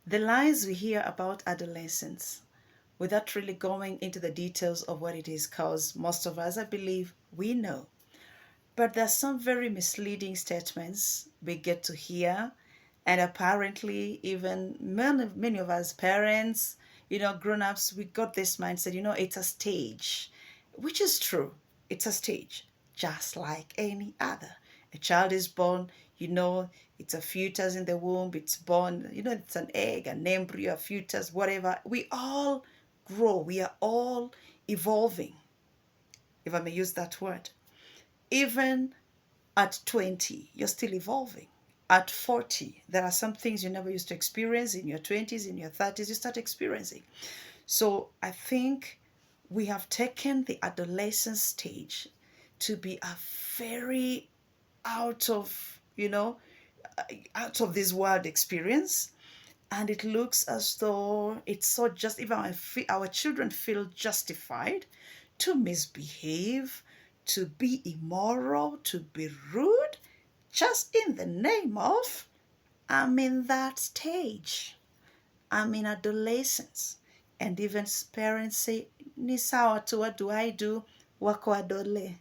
The lies we hear about adolescence, without really going into the details of what it is, because most of us, I believe, we know. But there's some very misleading statements we get to hear, and apparently, even many of us parents, grown-ups, we got this mindset, it's a stage, which is true. It's a stage, just like any other. A child is born, it's a fetus in the womb, it's born, it's an egg, an embryo, a fetus, whatever. We all grow, we are all evolving, if I may use that word. Even at 20, you're still evolving. At 40, there are some things you never used to experience in your 20s, in your 30s, you start experiencing. So I think we have taken the adolescent stage to be a very out of, out of this world experience. And it looks as though it's so just, even our children feel justified to misbehave, to be immoral, to be rude, just in the name of, I'm in that stage. I'm in adolescence. And even parents say, ni sawa tu, what do I do? Wako adole.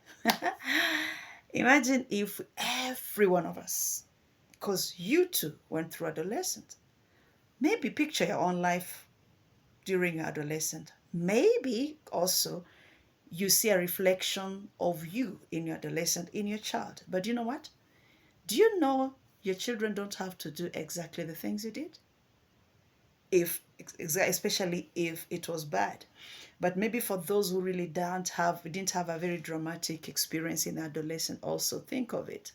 Imagine if every one of us, because you too went through adolescence, maybe picture your own life during adolescence. Maybe also you see a reflection of you in your adolescent, in your child. But you know what? Do you know your children don't have to do exactly the things you did? If especially if it was bad. But maybe for those who really didn't have a very dramatic experience in adolescence, also think of it.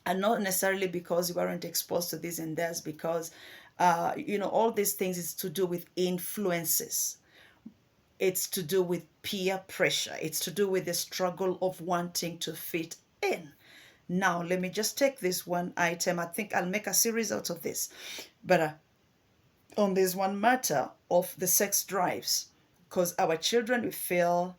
And not necessarily because you weren't exposed to this and that, because all these things is to do with influences. It's to do with peer pressure. It's to do with the struggle of wanting to fit in. Now, let me just take this one item. I think I'll make a series out of this. But on this one matter of the sex drives, because our children, we feel,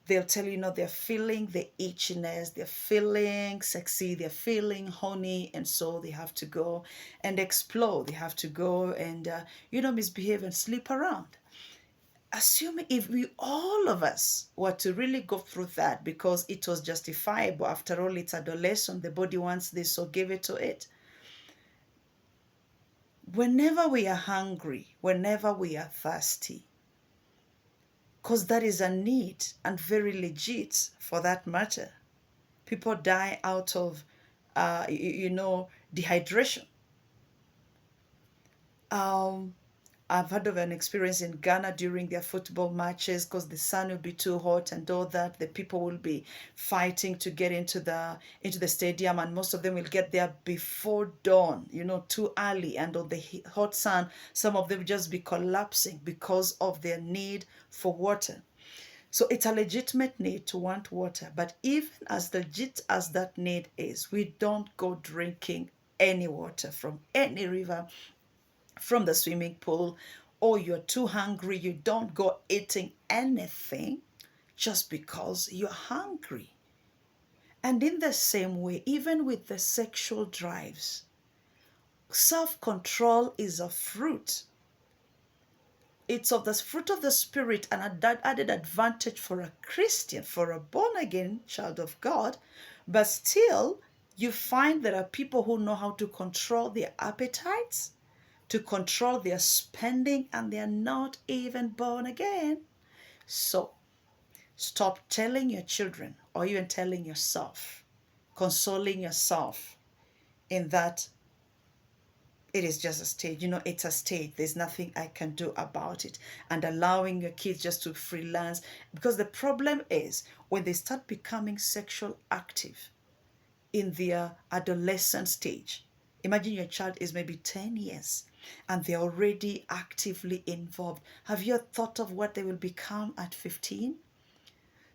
they'll tell you, they're feeling the itchiness, they're feeling sexy, they're feeling horny, and so they have to go and explore. They have to go and, misbehave and sleep around. Assuming if we, all of us, were to really go through that because it was justifiable, after all, it's adolescent, the body wants this, so give it to it. Whenever we are hungry, whenever we are thirsty, because that is a need and very legit for that matter. People die out of, dehydration. I've heard of an experience in Ghana during their football matches, because the sun will be too hot and all that. The people will be fighting to get into the stadium, and most of them will get there before dawn, too early. And on the hot sun, some of them will just be collapsing because of their need for water. So it's a legitimate need to want water. But even as legit as that need is, we don't go drinking any water from any river, from the swimming pool, or you're too hungry, you don't go eating anything just because you're hungry. And in the same way, even with the sexual drives, self-control is a fruit. It's of the fruit of the Spirit, and an added advantage for a Christian, for a born-again child of God. But still, you find there are people who know how to control their appetites, to control their spending, and they're not even born again. So stop telling your children, or even telling yourself, consoling yourself in that it is just a stage. It's a stage. There's nothing I can do about it. And allowing your kids just to freelance. Because the problem is when they start becoming sexual active in their adolescent stage. Imagine your child is maybe 10 years and they're already actively involved. Have you thought of what they will become at 15?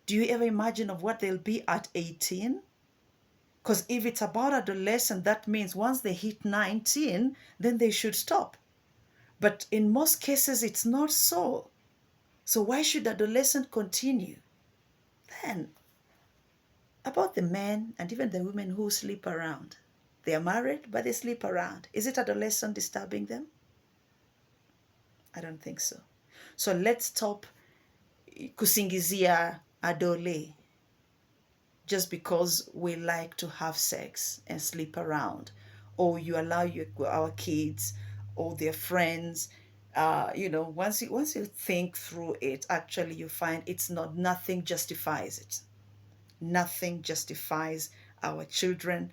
Do you ever imagine of what they'll be at 18? Because if it's about adolescent, that means once they hit 19, then they should stop. But in most cases, it's not so. So why should adolescent continue? Then, about the men and even the women who sleep around. They are married, but they sleep around. Is it adolescent disturbing them? I don't think so. So let's stop kusingizia adole just because we like to have sex and sleep around, or you allow our kids or their friends. Once you think through it, actually you find it's not, nothing justifies it. Nothing justifies our children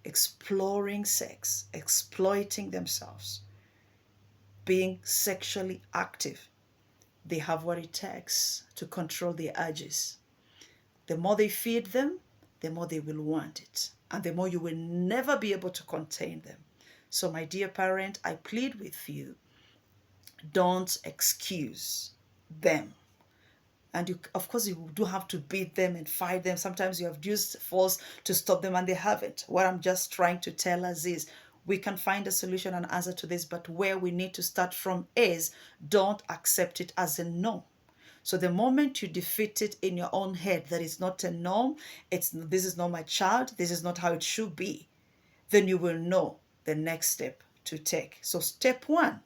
exploring sex, exploiting themselves, being sexually active. They have what it takes to control their urges. The more they feed them, the more they will want it. And the more you will never be able to contain them. So, my dear parent, I plead with you, don't excuse them. And you, of course, you do have to beat them and fight them. Sometimes you have used force to stop them and they haven't. What I'm just trying to tell us is we can find a solution and answer to this, but where we need to start from is don't accept it as a norm. So the moment you defeat it in your own head that it's not a norm, this is not my child, this is not how it should be, then you will know the next step to take. So step one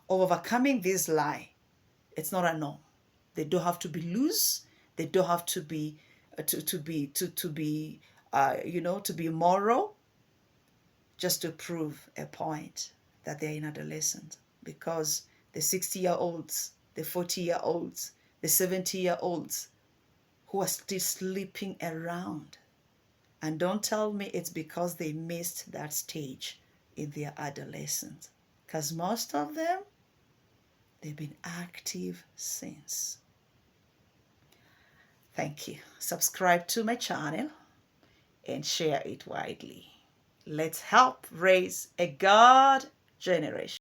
of overcoming this lie, it's not a norm. They don't have to be loose. They don't have to be to be moral, just to prove a point that they're in adolescent. Because the 60-year-olds, the 40-year-olds, the 70-year-olds who are still sleeping around. And don't tell me it's because they missed that stage in their adolescence. Because most of them, they've been active since. Thank you. Subscribe to my channel and share it widely. Let's help raise a God generation.